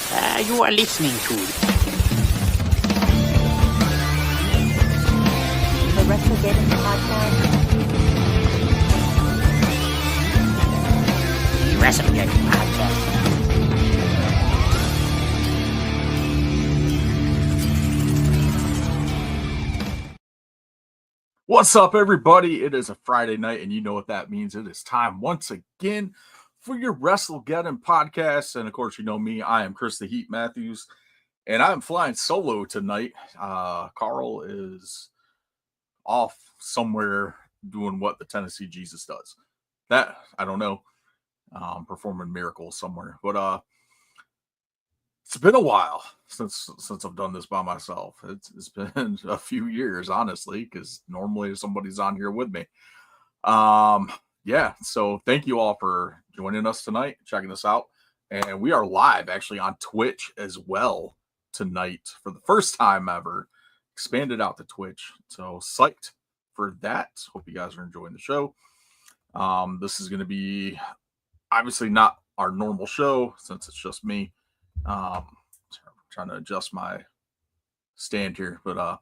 You are listening to the WrestleGeddon podcast. the WrestleGeddon podcast. What's up, everybody? It is a Friday night, and you know what that means. It is time once again for your WrestleGeddon podcast. And of course, you know me. I am Chris the Heat Matthews, and I'm flying solo tonight. Carl is off somewhere doing what the Tennessee Jesus does. That I don't know, performing miracles somewhere. But it's been a while since I've done this by myself. It's been a few years, honestly, because normally somebody's on here with me. Yeah, so thank you all for joining us tonight, checking this out. And we are live actually on Twitch as well tonight for the first time ever. Expanded out to Twitch. So psyched for that. Hope you guys are enjoying the show. This is going to be obviously not our normal show since it's just me. Trying to adjust my stand here, but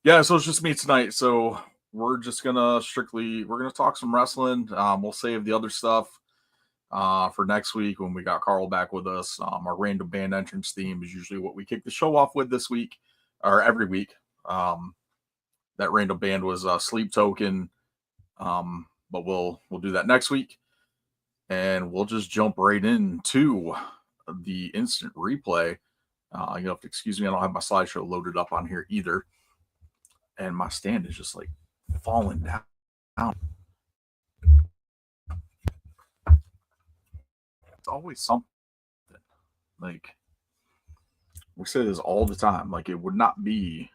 yeah, so it's just me tonight. So we're just gonna talk some wrestling. We'll save the other stuff for next week when we got Carl back with us. Our random band entrance theme is usually what we kick the show off with this week or every week. That random band was Sleep Token, but we'll do that next week, and we'll just jump right into the instant replay. You have to excuse me, I don't have my slideshow loaded up on here either, and my stand is just like falling down. It's always something. Like, we say this all the time. Like, it would not be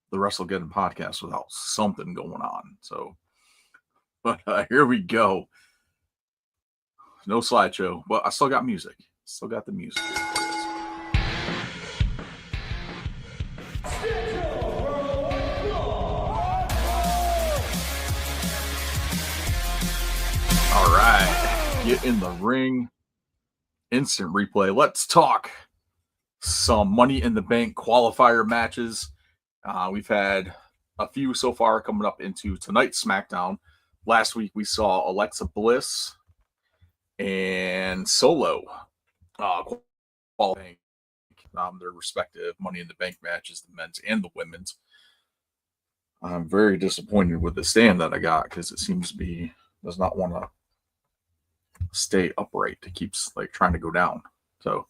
the WrestleGeddon podcast without something going on. So, but here we go. No slideshow, but I still got music. Still got the music. All right, get in the ring. Instant replay. Let's talk some Money in the Bank qualifier matches. We've had a few so far coming up into tonight's SmackDown. Last week we saw Alexa Bliss and Solo qualifying their respective Money in the Bank matches, the men's and the women's. I'm very disappointed with the stand that I got because it seems to be does not want to stay upright. It keeps like trying to go down. So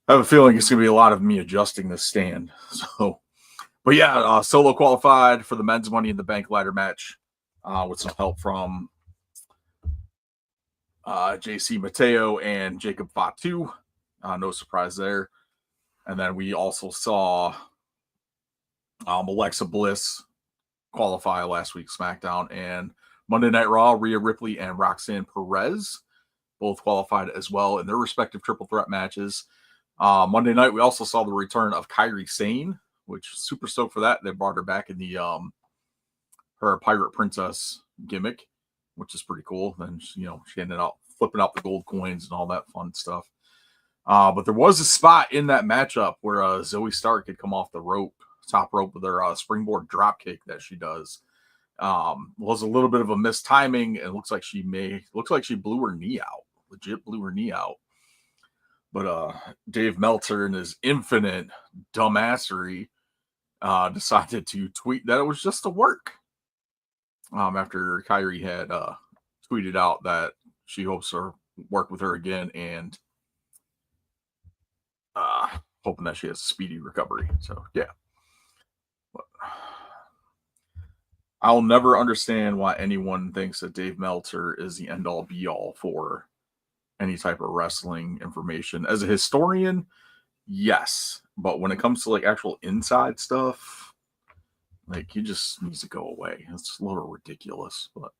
I have a feeling it's going to be a lot of me adjusting this stand. So, but yeah, Solo qualified for the men's Money in the Bank ladder match with some help from JC Mateo and Jacob Fatu. No surprise there. And then we also saw Alexa Bliss qualify last week's SmackDown, and Monday Night Raw, Rhea Ripley and Roxanne Perez both qualified as well in their respective triple threat matches. Monday night, we also saw the return of Kairi Sane, which super stoked for that. They brought her back in the her Pirate Princess gimmick, which is pretty cool. Then she ended up flipping out the gold coins and all that fun stuff. But there was a spot in that matchup where Zoe Stark had come off the top rope with her springboard drop kick that she does. Was a little bit of a missed timing, and looks like she blew her knee out. Legit blew her knee out. But Dave Meltzer, in his infinite dumbassery, decided to tweet that it was just a work. After Kairi had tweeted out that she hopes to work with her again, and hoping that she has a speedy recovery. So yeah. But I'll never understand why anyone thinks that Dave Meltzer is the end-all be-all for any type of wrestling information. As a historian, yes. But when it comes to like actual inside stuff, like he just needs to go away. It's a little ridiculous. But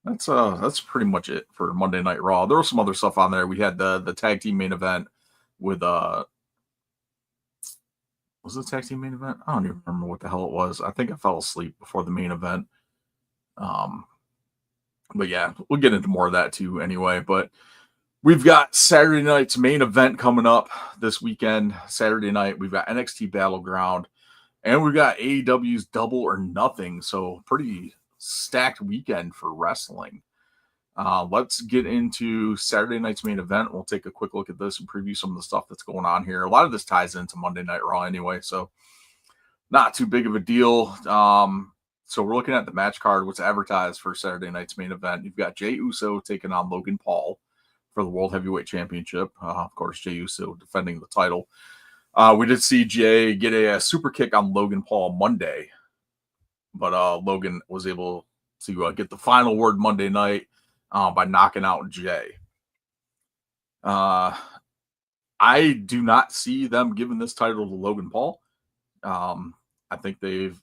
that's pretty much it for Monday Night Raw. There was some other stuff on there. We had the tag team main event with was it a tag team main event? I don't even remember what the hell it was. I think I fell asleep before the main event. But yeah, we'll get into more of that too anyway. But we've got Saturday night's main event coming up this weekend. Saturday night, we've got NXT Battleground, and we've got AEW's Double or Nothing. So pretty stacked weekend for wrestling. Let's get into Saturday night's main event. We'll take a quick look at this and preview some of the stuff that's going on here. A lot of this ties into Monday Night Raw anyway, so not too big of a deal. So we're looking at the match card, what's advertised for Saturday night's main event. You've got Jey Uso taking on Logan Paul for the World Heavyweight Championship. Of course, Jey Uso defending the title. We did see Jey get a super kick on Logan Paul Monday, but Logan was able to get the final word Monday night by knocking out Jey. I do not see them giving this title to Logan Paul. I think they've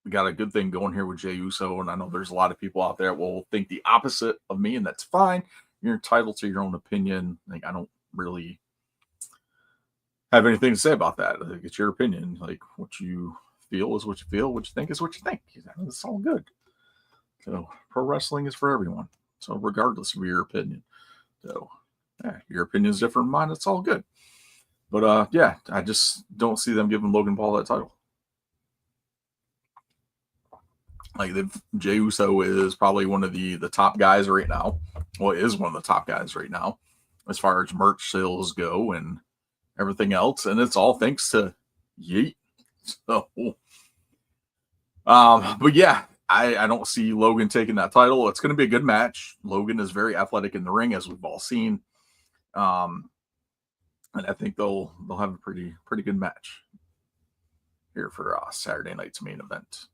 got a good thing going here with Jey Uso, and I know there's a lot of people out there that will think the opposite of me, and that's fine. You're entitled to your own opinion. Like, I don't really have anything to say about that. Like, it's your opinion. Like, what you feel is what you feel. What you think is what you think. It's all good. So pro wrestling is for everyone. So regardless of your opinion. So yeah, your opinion is different from mine. It's all good. But yeah, I just don't see them giving Logan Paul that title. Like, Jey Uso is probably one of the top guys right now. Well, is one of the top guys right now as far as merch sales go and everything else. And it's all thanks to Yeet. So, but yeah, I don't see Logan taking that title. It's going to be a good match. Logan is very athletic in the ring, as we've all seen. And I think they'll have a pretty good match here for Saturday night's main event.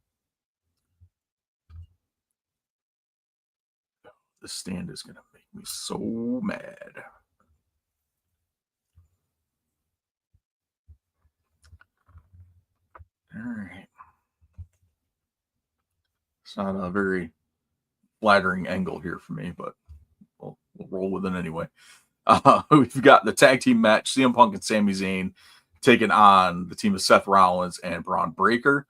The stand is going to make me so mad. All right. It's not a very flattering angle here for me, but we'll roll with it anyway. We've got the tag team match, CM Punk and Sami Zayn taking on the team of Seth Rollins and Braun Breaker.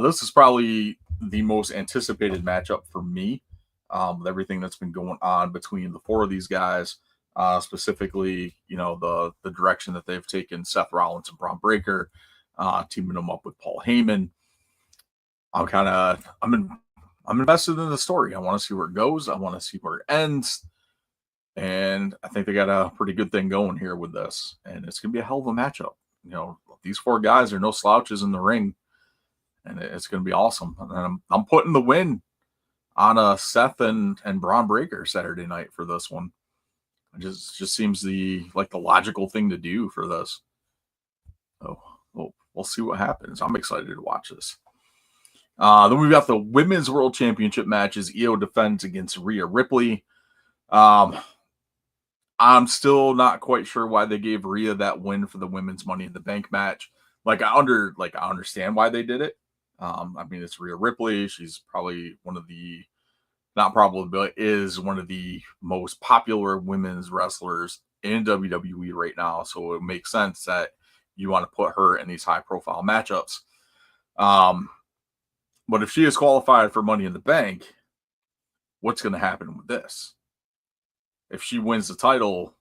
This is probably the most anticipated matchup for me, with everything that's been going on between the four of these guys, specifically, the direction that they've taken Seth Rollins and Braun Breaker, teaming them up with Paul Heyman. I'm invested in the story. I want to see where it goes. I want to see where it ends. And I think they got a pretty good thing going here with this. And it's going to be a hell of a matchup. These four guys are no slouches in the ring. And it's going to be awesome. And I'm putting the win on Seth and Braun Breaker Saturday night for this one. It just seems the logical thing to do for this. So we'll see what happens. I'm excited to watch this. Then we've got the Women's World Championship matches. Io defends against Rhea Ripley. I'm still not quite sure why they gave Rhea that win for the Women's Money in the Bank match. I understand why they did it. It's Rhea Ripley. She's probably is one of the most popular women's wrestlers in WWE right now. So it makes sense that you want to put her in these high profile matchups. But if she is qualified for Money in the Bank, what's going to happen with this? If she wins the title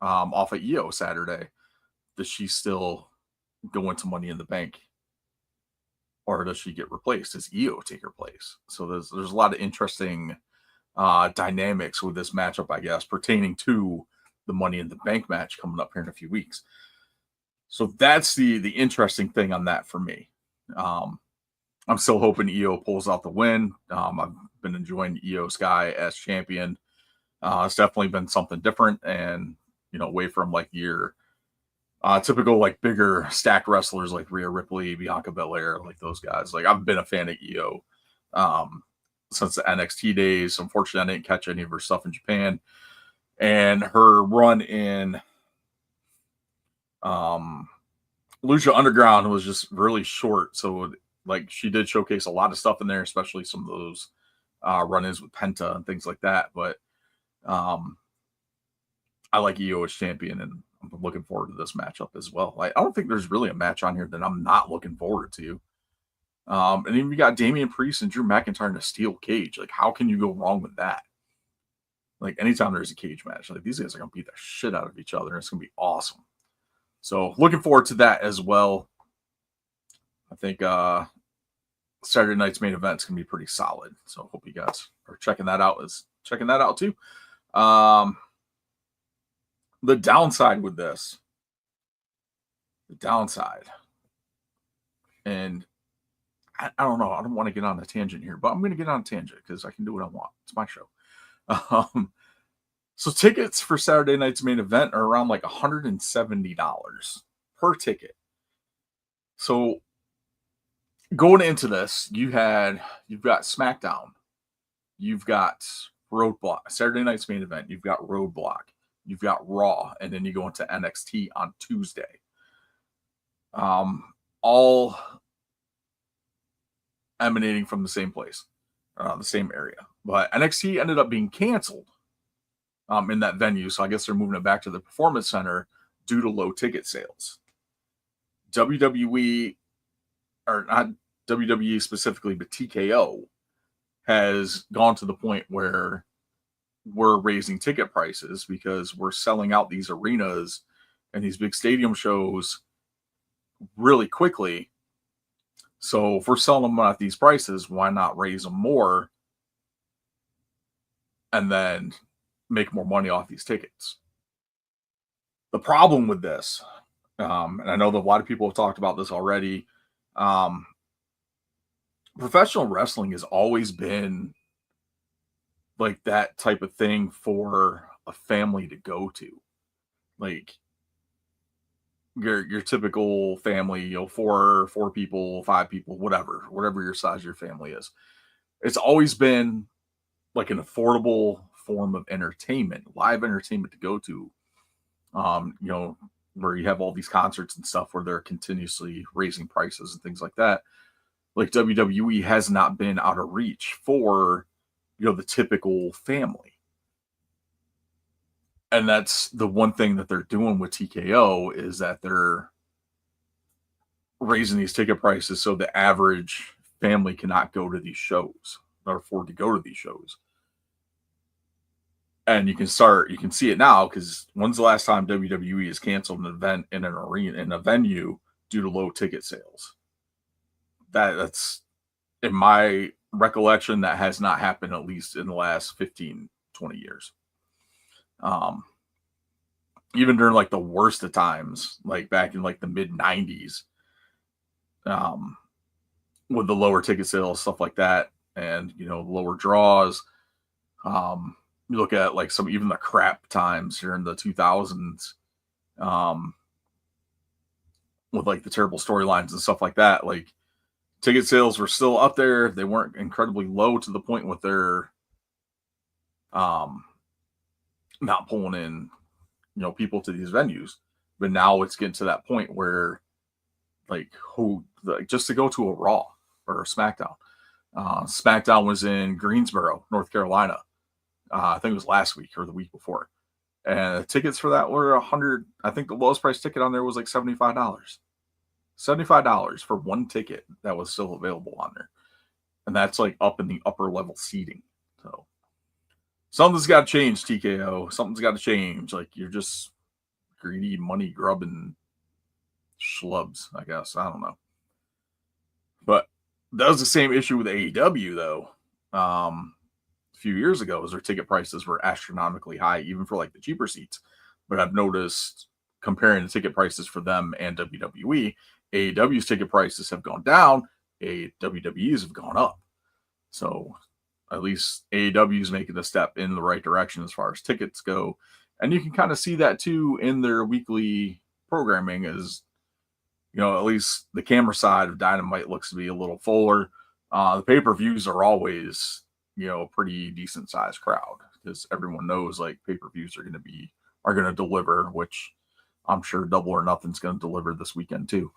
off of Io Saturday, does she still go into Money in the Bank? Or does she get replaced? Does Io take her place? So there's a lot of interesting dynamics with this matchup, I guess, pertaining to the Money in the Bank match coming up here in a few weeks. So that's the interesting thing on that for me. I'm still hoping Io pulls out the win. I've been enjoying Io Sky as champion. It's definitely been something different, and away from your typical bigger stacked wrestlers like Rhea Ripley, Bianca Belair, those guys. I've been a fan of Io since the NXT days. Unfortunately, I didn't catch any of her stuff in Japan, and her run in Lucha Underground was just really short. So she did showcase a lot of stuff in there, especially some of those run-ins with Penta and things like that. But I like Io as champion, and I'm looking forward to this matchup as well. I don't think there's really a match on here that I'm not looking forward to. And then you got Damian Priest and Drew McIntyre in a steel cage. Like, how can you go wrong with that? Like, anytime there's a cage match, like, these guys are going to beat the shit out of each other. And it's going to be awesome. So, looking forward to that as well. I think Saturday night's main event is going to be pretty solid. So, hope you guys are checking that out too. The downside with this, and I don't know. I don't want to get on a tangent here, but I'm going to get on a tangent because I can do what I want. It's my show. So tickets for Saturday night's main event are around like $170 per ticket. So going into this, you've got SmackDown, you've got Roadblock, Saturday night's main event, you've got Roadblock, you've got Raw, and then you go into NXT on Tuesday. All emanating from the same place, the same area. But NXT ended up being canceled in that venue, so I guess they're moving it back to the Performance Center due to low ticket sales. WWE, or not WWE specifically, but TKO has gone to the point where we're raising ticket prices because we're selling out these arenas and these big stadium shows really quickly. So if we're selling them at these prices, why not raise them more and then make more money off these tickets? The problem with this, and I know that a lot of people have talked about this already, professional wrestling has always been like that type of thing for a family to go to. Like your typical family, four people, 5 people, whatever your size your family is. It's always been like an affordable form of entertainment, live entertainment to go to. Where you have all these concerts and stuff where they're continuously raising prices and things like that. Like WWE has not been out of reach for, the typical family. And that's the one thing that they're doing with TKO is that they're raising these ticket prices so the average family cannot go to these shows or afford to go to these shows. And you can see it now because when's the last time WWE has canceled an event in an arena, in a venue due to low ticket sales? That's in my recollection, that has not happened at least in the last 15, 20 years. Even during like the worst of times, like back in like the mid 90s, with the lower ticket sales, stuff like that, and lower draws. You look at like even the crap times during the 2000s, with like the terrible storylines and stuff like that. Like ticket sales were still up there. They weren't incredibly low to the point with their not pulling in people to these venues. But now it's getting to that point where just to go to a Raw or a SmackDown. SmackDown was in Greensboro, North Carolina. I think it was last week or the week before. And the tickets for that were $100. I think the lowest price ticket on there was like $75. $75 for one ticket that was still available on there. And that's like up in the upper level seating. So something's got to change, TKO. Something's got to change. Like, you're just greedy, money grubbing schlubs, I guess. I don't know. But that was the same issue with AEW, though. A few years ago, as their ticket prices were astronomically high, even for like the cheaper seats. But I've noticed comparing the ticket prices for them and WWE, AEW's ticket prices have gone down, WWE's have gone up. So at least AEW is making a step in the right direction as far as tickets go. And you can kind of see that too in their weekly programming, as at least the camera side of Dynamite looks to be a little fuller. The pay-per-views are always a pretty decent sized crowd because everyone knows like pay-per-views are going to deliver, which I'm sure Double or Nothing's going to deliver this weekend too.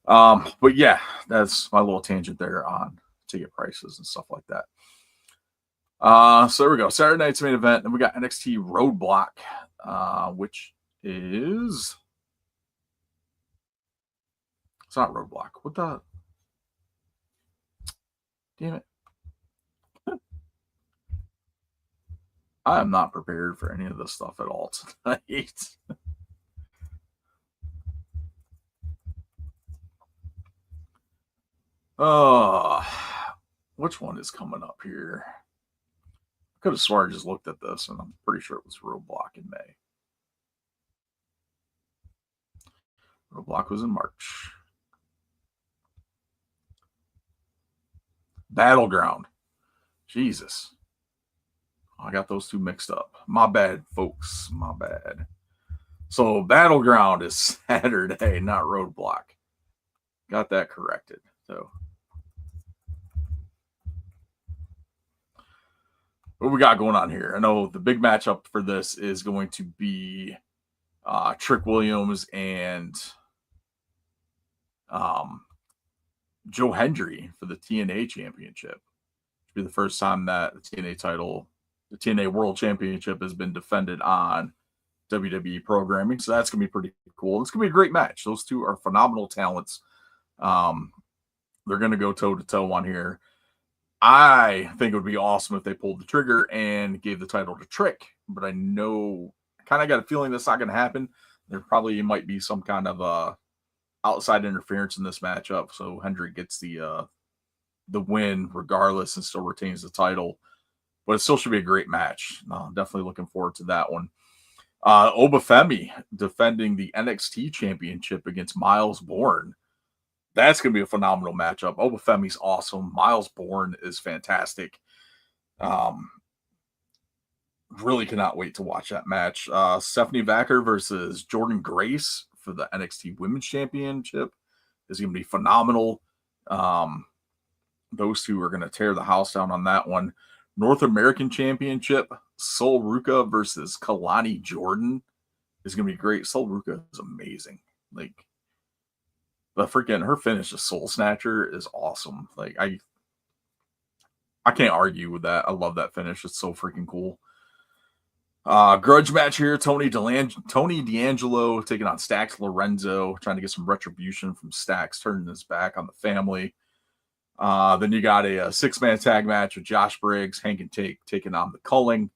But yeah, that's my little tangent there on ticket prices and stuff like that. So there we go. Saturday night's main event. Then we got NXT Roadblock, which is, it's not Roadblock. What the? Damn it. I am not prepared for any of this stuff at all tonight. Which one is coming up here? I could have sworn I just looked at this, and I'm pretty sure it was Roadblock in May. Roadblock was in March. Battleground. Jesus. I got those two mixed up. My bad, folks. My bad. So Battleground is Saturday, not Roadblock. Got that corrected. So what we got going on here? I know the big matchup for this is going to be Trick Williams and Joe Hendry for the TNA Championship. It'll be the first time that the TNA title, the TNA World Championship, has been defended on WWE programming. So that's going to be pretty cool. It's going to be a great match. Those two are phenomenal talents. They're going to go toe-to-toe on here. I think it would be awesome if they pulled the trigger and gave the title to Trick, but I know, kind of got a feeling that's not going to happen. There probably might be some kind of outside interference in this matchup, so Hendry gets the win regardless and still retains the title. But it still should be a great match. Definitely looking forward to that one. Obafemi defending the NXT Championship against Miles Bourne. That's going to be a phenomenal matchup. Obafemi's awesome. Miles Bourne is fantastic. Really cannot wait to watch that match. Stephanie Vacker versus Jordan Grace for the NXT Women's Championship is going to be phenomenal. Those two are going to tear the house down on that one. North American Championship, Sol Ruka versus Kalani Jordan is going to be great. Sol Ruka is amazing. Like, the freaking, her finish, the Soul Snatcher, is awesome. Like, I can't argue with that. I love that finish. It's so freaking cool. Grudge match here. Tony D'Angelo taking on Stax Lorenzo, trying to get some retribution from Stax, turning his back on the family. Then you got a 6-man tag match with Josh Briggs, Hank and Take taking on the Culling.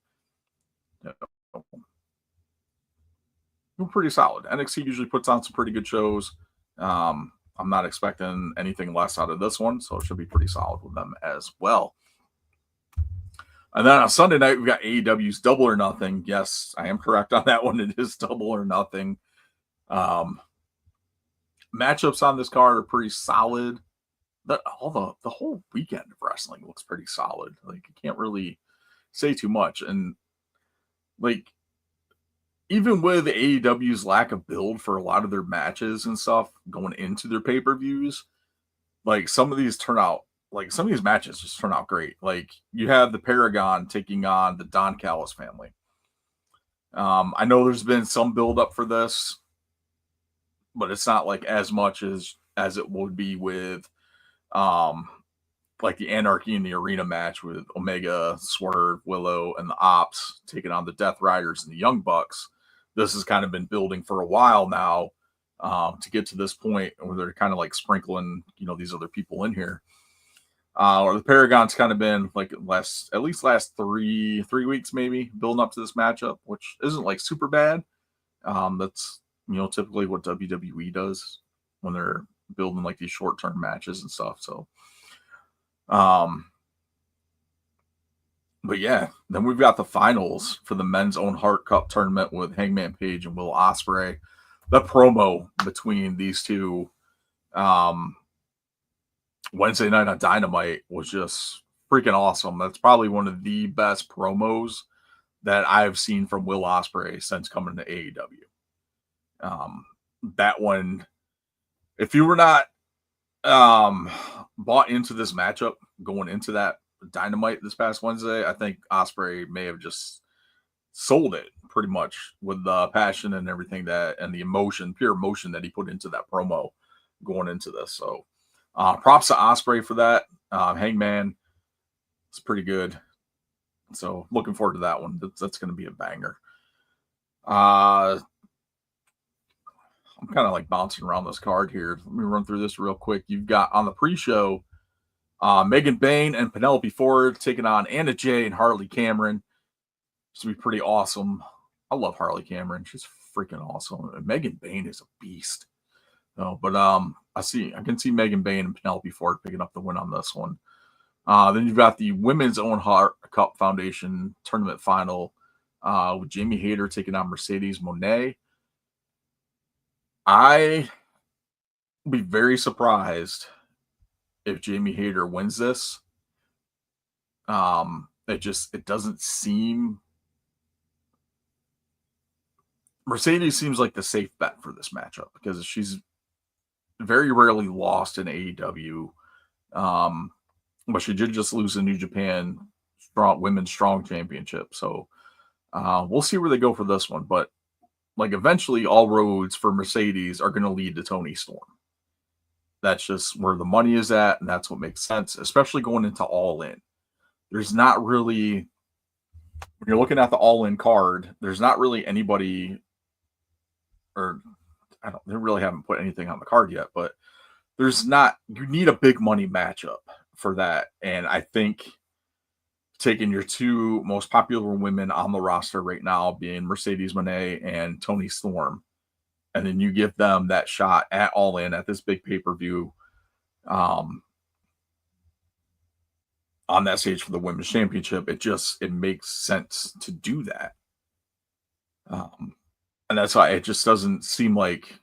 Pretty solid. NXT usually puts on some pretty good shows. I'm not expecting anything less out of this one, so it should be pretty solid with them as well. And then on Sunday night, we've got AEW's Double or Nothing. Yes, I am correct on that one. It is Double or Nothing. Matchups on this card are pretty solid. The whole weekend of wrestling looks pretty solid. Like, you can't really say too much. And like, even with AEW's lack of build for a lot of their matches and stuff going into their pay-per-views, like, some of these matches just turn out great. Like, you have the Paragon taking on the Don Callis family. I know there's been some build up for this, but it's not like as much as it would be with like the Anarchy in the Arena match with Omega, Swerve, Willow, and the Ops taking on the Death Riders and the Young Bucks. This has kind of been building for a while now to get to this point where they're kind of like sprinkling, these other people in here. Or the Paragon's kind of been like last 3 weeks maybe building up to this matchup, which isn't like super bad. That's typically what WWE does when they're building like these short-term matches and stuff. So but yeah, then we've got the finals for the Men's Own Heart Cup tournament with Hangman Page and Will Ospreay. The promo between these two Wednesday night on Dynamite was just freaking awesome. That's probably one of the best promos that I've seen from Will Ospreay since coming to AEW. That one, if you were not bought into this matchup going into that Dynamite this past Wednesday, I think Ospreay may have just sold it pretty much with the passion and everything and the emotion, pure emotion that he put into that promo going into this. So props to Ospreay for that. Hangman, it's pretty good. So looking forward to that one. That's going to be a banger. I'm kind of like bouncing around this card here. Let me run through this real quick. You've got on the pre-show, Megan Bayne and Penelope Ford taking on Anna Jay and Harley Cameron. This will be pretty awesome. I love Harley Cameron. She's freaking awesome. And Megan Bayne is a beast. No, but I can see Megan Bayne and Penelope Ford picking up the win on this one. Then you've got the Women's Own Heart Cup Foundation tournament final with Jamie Hayter taking on Mercedes Moné. I would be very surprised if Jamie Hayter wins this. It doesn't seem. Mercedes seems like the safe bet for this matchup because she's very rarely lost in AEW. But she did just lose the New Japan Women's Strong Championship. So we'll see where they go for this one. But like eventually all roads for Mercedes are going to lead to Toni Storm. That's just where the money is at. And that's what makes sense, especially going into All In. There's not really, when you're looking at the All In card, there's not really anybody, or they really haven't put anything on the card yet, but you need a big money matchup for that. And I think taking your two most popular women on the roster right now being Mercedes Moné and Toni Storm, and then you give them that shot at All In at this big pay-per-view on that stage for the Women's Championship, it makes sense to do that. And that's why it just doesn't seem like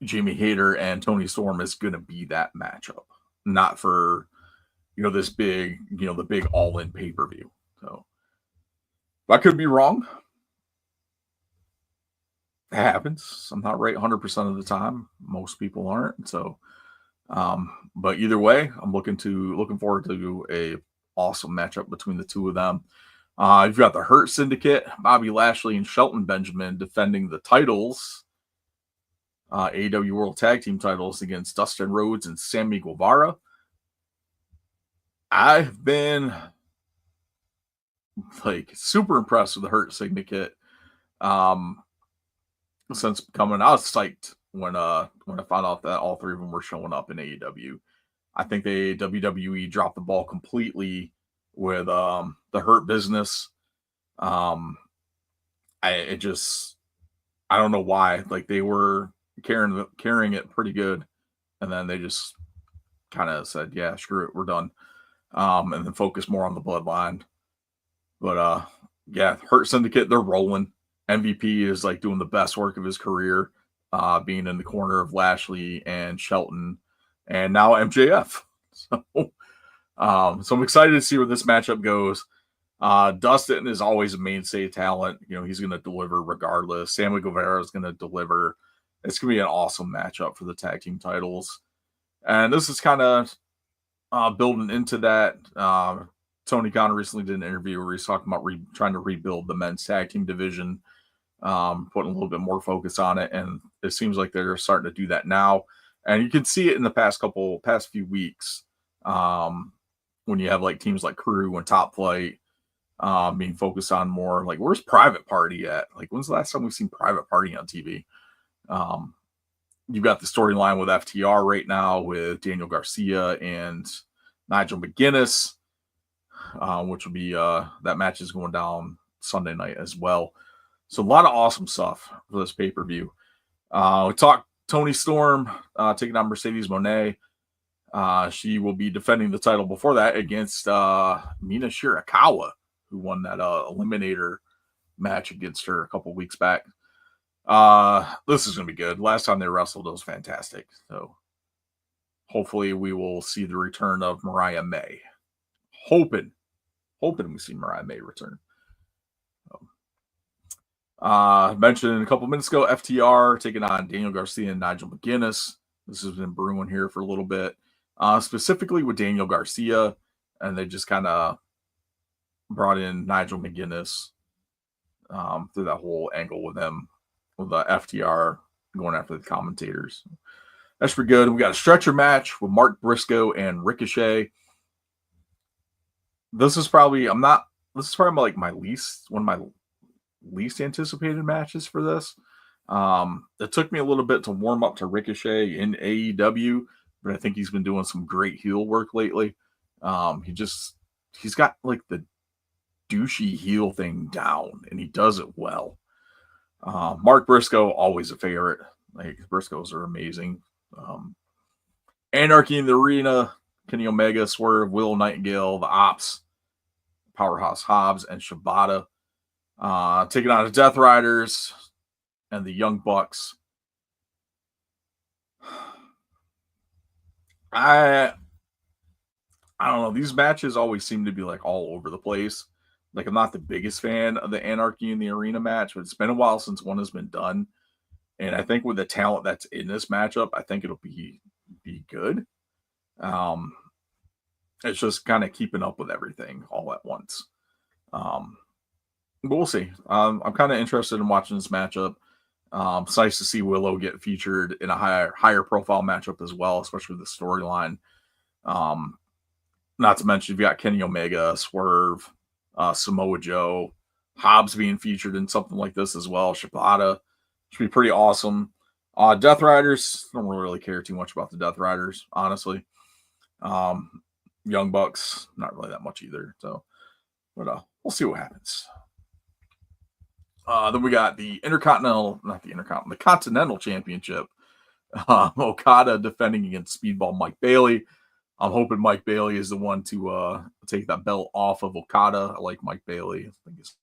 Jamie Hayter and Toni Storm is going to be that matchup. Not for, this big, the big All-In pay-per-view. So I could be wrong. It happens. I'm not right 100% of the time. Most people aren't. So, but either way, I'm looking forward to a awesome matchup between the two of them. You've got the Hurt Syndicate, Bobby Lashley and Shelton Benjamin defending the titles, AEW World Tag Team titles against Dustin Rhodes and Sammy Guevara. I've been super impressed with the Hurt Syndicate since coming. I was psyched when I found out that all three of them were showing up in AEW. I think WWE dropped the ball completely with the Hurt business. I don't know why. They were carrying it pretty good, and then they just kind of said, "Yeah, screw it, we're done," and then focus more on the bloodline. But Hurt Syndicate, they're rolling. MVP is doing the best work of his career, being in the corner of Lashley and Shelton, and now MJF. So I'm excited to see where this matchup goes. Dustin is always a mainstay talent. He's going to deliver regardless. Sammy Guevara is going to deliver. It's going to be an awesome matchup for the tag team titles. And this is kind of building into that. Tony Khan recently did an interview where he's talking about trying to rebuild the men's tag team division, putting a little bit more focus on it. And it seems like they're starting to do that now. And you can see it in the past few weeks when you have teams like Crew and Top Flight being focused on more where's Private Party at? When's the last time we've seen Private Party on TV? You've got the storyline with FTR right now with Daniel Garcia and Nigel McGuinness, which will be that match is going down Sunday night as well. So a lot of awesome stuff for this pay-per-view. We talked Toni Storm taking on Mercedes Moné. She will be defending the title before that against Mina Shirakawa, who won that Eliminator match against her a couple weeks back. This is going to be good. Last time they wrestled, it was fantastic. So hopefully we will see the return of Mariah May. Hoping we see Mariah May return. Mentioned a couple minutes ago, FTR taking on Daniel Garcia and Nigel McGuinness. This has been brewing here for a little bit, specifically with Daniel Garcia, and they just kind of brought in Nigel McGuinness through that whole angle with him, with the FTR going after the commentators. That's pretty good. We got a stretcher match with Mark Briscoe and Ricochet. This is probably one of my least anticipated matches for this. It took me a little bit to warm up to Ricochet in AEW, but I think he's been doing some great heel work lately. He's got like the douchey heel thing down, and he does it well. Mark Briscoe, always a favorite. Like Briscoes are amazing. Anarchy in the Arena, Kenny Omega, Swerve, Will Nightingale, the Ops, Powerhouse Hobbs, and Shibata. Taking on the Death Riders and the Young Bucks. I don't know. These matches always seem to be like all over the place. Like I'm not the biggest fan of the Anarchy in the Arena match, but it's been a while since one has been done. And I think with the talent that's in this matchup, I think it'll be good. Um, it's just kind of keeping up with everything all at once. But we'll see. I'm kind of interested in watching this matchup. It's nice to see Willow get featured in a higher profile matchup as well, especially with the storyline. Not to mention, you've got Kenny Omega, Swerve, Samoa Joe, Hobbs being featured in something like this as well. Shibata should be pretty awesome. Death Riders, don't really care too much about the Death Riders, honestly. Young Bucks, not really that much either. So, but we'll see what happens. Then we got the the Continental Championship. Okada defending against Speedball Mike Bailey. I'm hoping Mike Bailey is the one to take that belt off of Okada. I like Mike Bailey. I think it's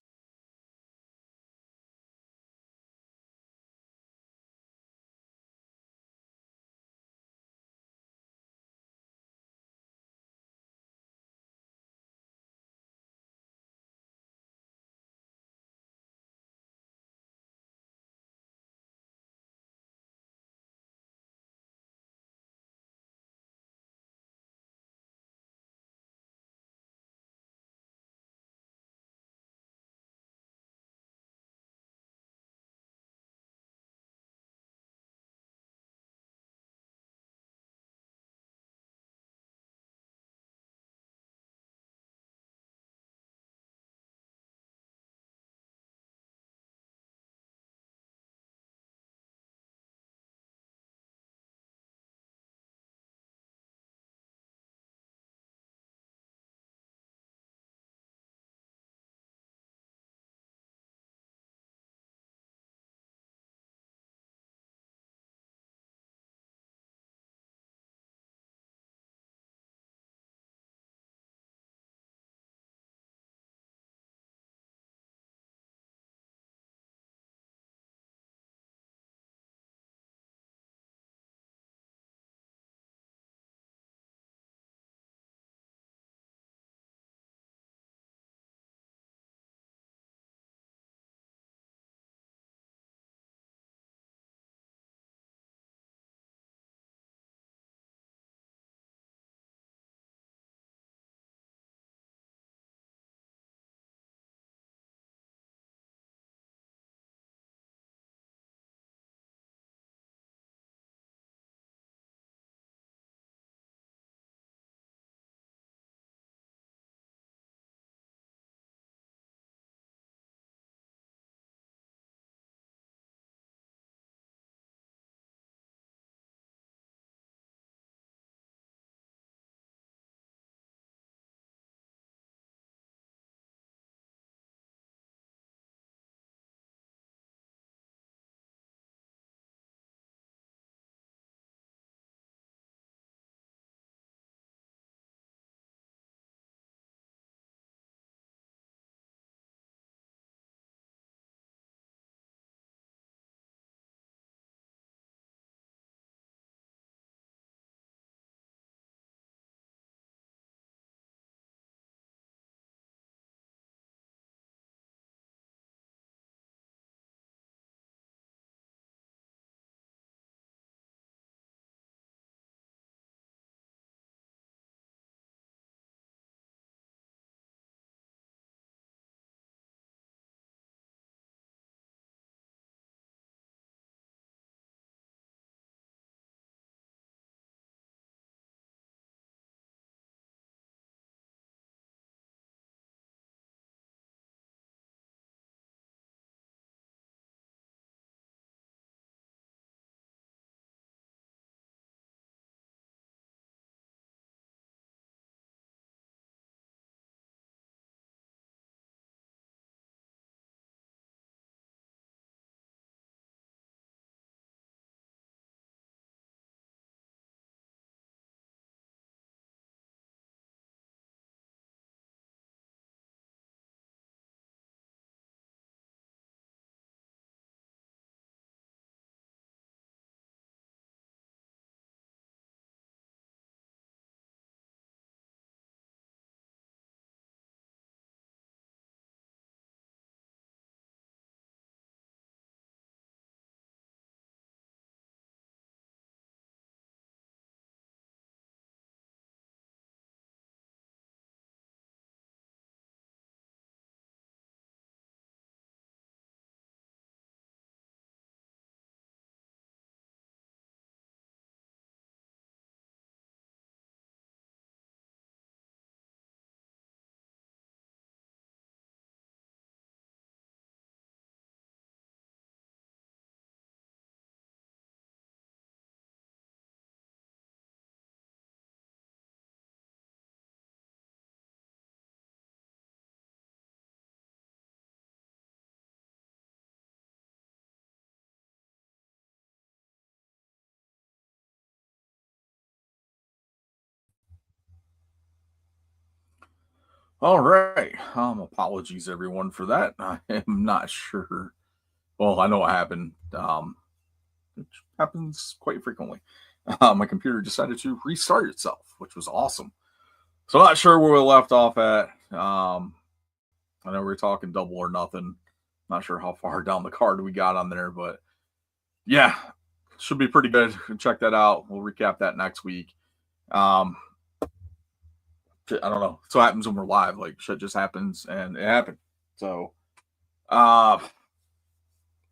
All right. Apologies everyone for that. I am not sure. Well, I know what happened. Which happens quite frequently. My computer decided to restart itself, which was awesome. So not sure where we left off at. I know we were talking double or nothing. Not sure how far down the card we got on there, but yeah, should be pretty good. Check that out. We'll recap that next week. Um, I don't know. So happens when we're live. Like shit just happens, and it happened. So, uh,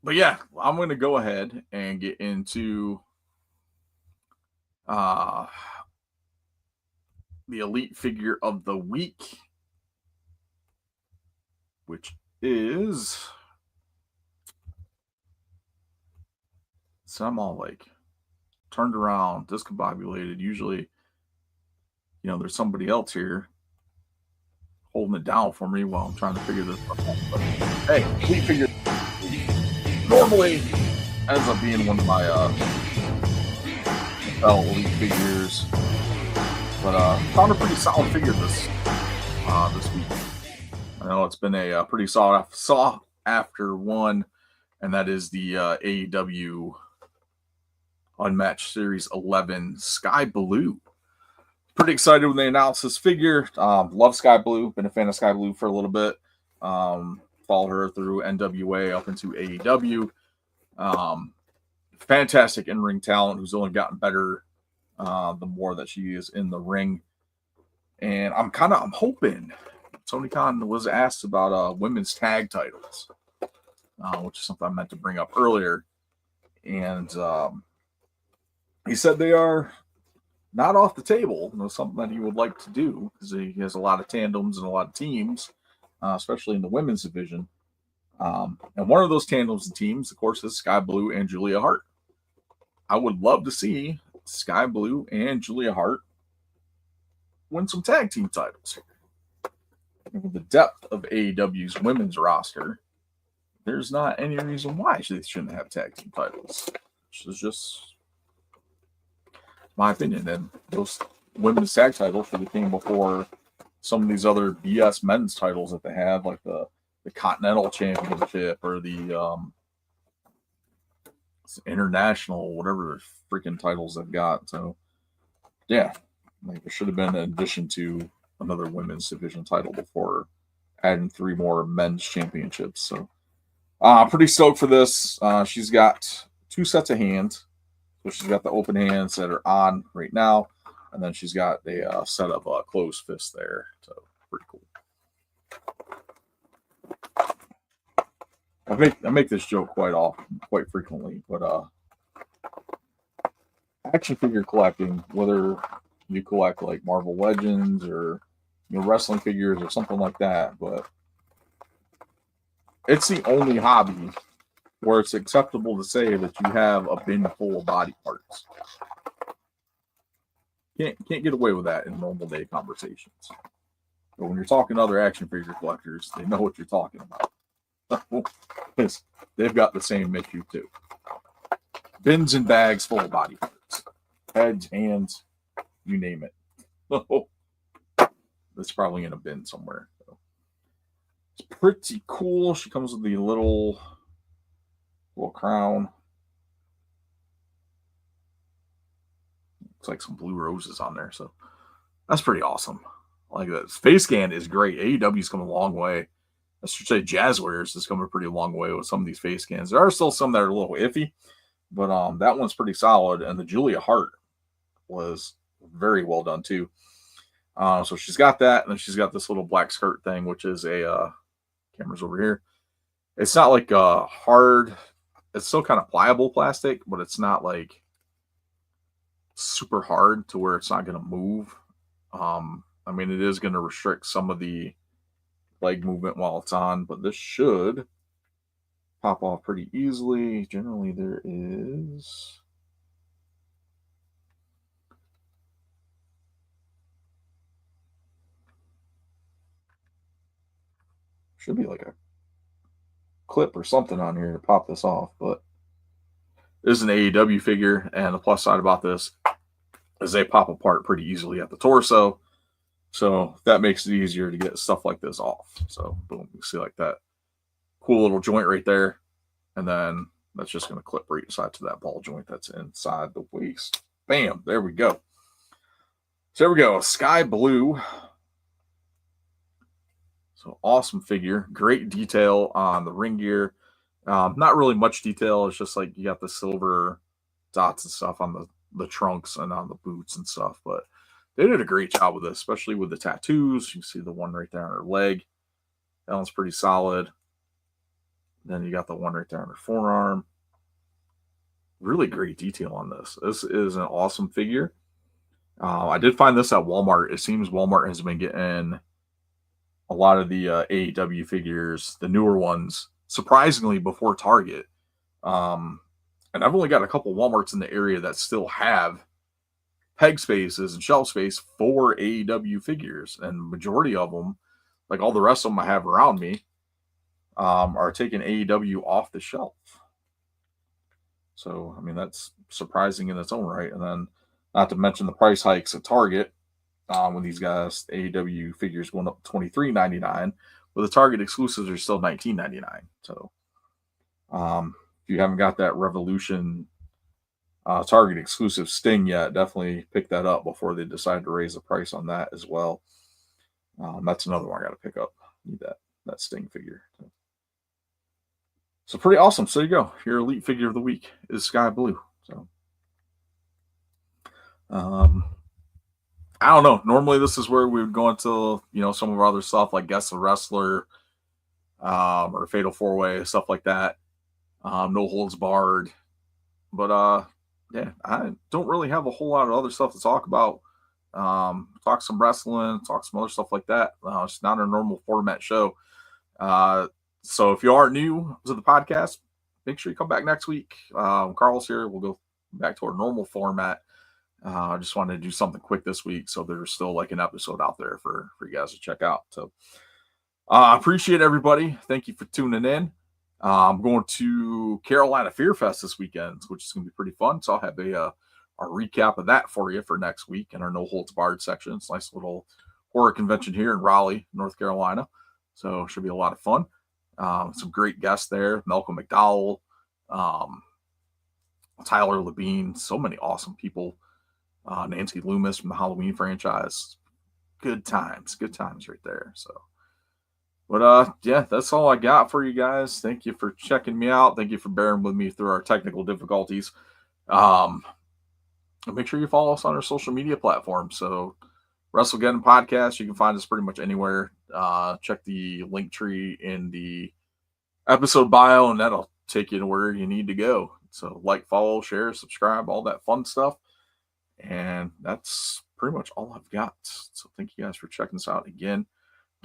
but yeah, I'm going to go ahead and get into uh the elite figure of the week, which is. So I'm all like turned around, discombobulated. Usually, there's somebody else here holding it down for me while I'm trying to figure this out. But, hey, elite figure normally ends up being one of my elite figures, but found a pretty solid figure this week. I know it's been a pretty sought after one, and that is the AEW Unmatched Series 11 Sky Blue. Pretty excited when they announced this figure. Love Sky Blue. Been a fan of Sky Blue for a little bit. Followed her through NWA up into AEW. Fantastic in-ring talent who's only gotten better the more that she is in the ring. And I'm hoping Tony Khan was asked about women's tag titles, which is something I meant to bring up earlier. And he said they are not off the table. Something that he would like to do because he has a lot of tandems and a lot of teams, especially in the women's division. And one of those tandems and teams, of course, is Sky Blue and Julia Hart. I would love to see Sky Blue and Julia Hart win some tag team titles here. And with the depth of AEW's women's roster, there's not any reason why they shouldn't have tag team titles. Which is just my opinion. And those women's tag titles should have came before some of these other BS men's titles that they have, like the Continental Championship or the international, whatever freaking titles they've got. So, yeah, like it should have been an addition to another women's division title before adding 3 more men's championships. So, pretty stoked for this. She's got 2 sets of hands. So she's got the open hands that are on right now, and then she's got a set of closed fists there. So pretty cool. I make this joke quite frequently, but action figure collecting, whether you collect like Marvel Legends or wrestling figures or something like that, but it's the only hobby where it's acceptable to say that you have a bin full of body parts. Can't get away with that in normal day conversations. But when you're talking to other action figure collectors, they know what you're talking about. They've got the same issue too. Bins and bags full of body parts. Heads, hands, you name it. That's probably in a bin somewhere. So. It's pretty cool. She comes with the little crown. Looks like some blue roses on there, so that's pretty awesome. I like that. Face scan is great. AEW's come a long way. I should say Jazzwares has come a pretty long way with some of these face scans. There are still some that are a little iffy, but that one's pretty solid. And the Julia Hart was very well done too. So she's got that, and then she's got this little black skirt thing, which is a camera's over here. It's not like hard. It's still kind of pliable plastic, but it's not like super hard to where it's not going to move. I mean, it is going to restrict some of the leg movement while it's on, but this should pop off pretty easily. Generally, there is should be like a clip or something on here to pop this off, but this is an AEW figure, and the plus side about this is they pop apart pretty easily at the torso. So that makes it easier to get stuff like this off. So boom, you see like that cool little joint right there. And then that's just going to clip right inside to that ball joint that's inside the waist. Bam, there we go. So there we go, sky blue. So awesome figure, great detail on the ring gear. Not really much detail. It's just like you got the silver dots and stuff on the trunks and on the boots and stuff. But they did a great job with this, especially with the tattoos. You can see the one right there on her leg. That one's pretty solid. Then you got the one right there on her forearm. Really great detail on this. This is an awesome figure. I did find this at Walmart. It seems Walmart has been getting a lot of the AEW figures, the newer ones, surprisingly before Target. And I've only got a couple Walmarts in the area that still have peg spaces and shelf space for AEW figures. And majority of them, like all the rest of them I have around me, are taking AEW off the shelf. So, I mean, that's surprising in its own right. And then, not to mention the price hikes at Target, when these guys, AEW figures going up $23.99, but the Target exclusives are still $19.99. So, if you haven't got that Revolution Target exclusive Sting yet, definitely pick that up before they decide to raise the price on that as well. That's another one I got to pick up. Need that Sting figure. So pretty awesome. So there you go. Your elite figure of the week is sky blue. So, I don't know. Normally this is where we would go into, some of our other stuff like Guess the Wrestler, or Fatal 4-Way, stuff like that. No Holds Barred. But, yeah, I don't really have a whole lot of other stuff to talk about. Talk some wrestling, talk some other stuff like that. It's not a normal format show. So if you are new to the podcast, make sure you come back next week. Carl's here. We'll go back to our normal format. I just wanted to do something quick this week, so there's still like an episode out there for you guys to check out. So I appreciate everybody. Thank you for tuning in. I'm going to Carolina Fear Fest this weekend, which is going to be pretty fun. So I'll have a recap of that for you for next week in our No Holds Barred section. It's a nice little horror convention here in Raleigh, North Carolina. So it should be a lot of fun. Some great guests there. Malcolm McDowell, Tyler Labine, so many awesome people. Nancy Loomis from the Halloween franchise. Good times right there. So, but yeah, that's all I got for you guys. Thank you for checking me out. Thank you for bearing with me through our technical difficulties. Make sure you follow us on our social media platforms. So, WrestleGeddon Podcast, you can find us pretty much anywhere. Check the link tree in the episode bio, and that'll take you to where you need to go. So like, follow, share, subscribe, all that fun stuff. And that's pretty much all I've got. So thank you guys for checking us out again.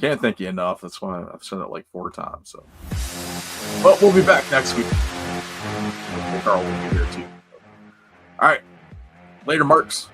Can't thank you enough. That's why I've said it like 4 times. So, but we'll be back next week. Carl will be here too. All right. Later, Marks.